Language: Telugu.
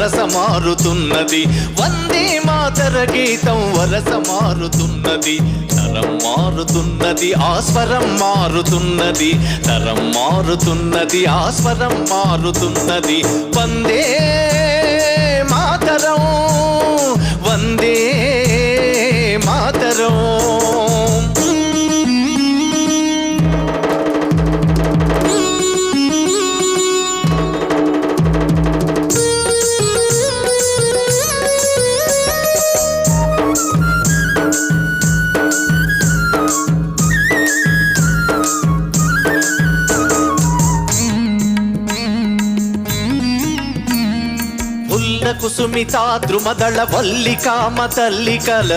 వరస మారుతున్నది. వందే మాతర గీతం వరస మారుతున్నది. తరం మారుతున్నది, ఆస్వరం మారుతున్నది. తరం మారుతున్నది, ఆస్వరం మారుతున్నది. వందే మాతరం, వందే మాతరం. కుసుమితా ద్రుమదళ వల్లికా మతల్లికల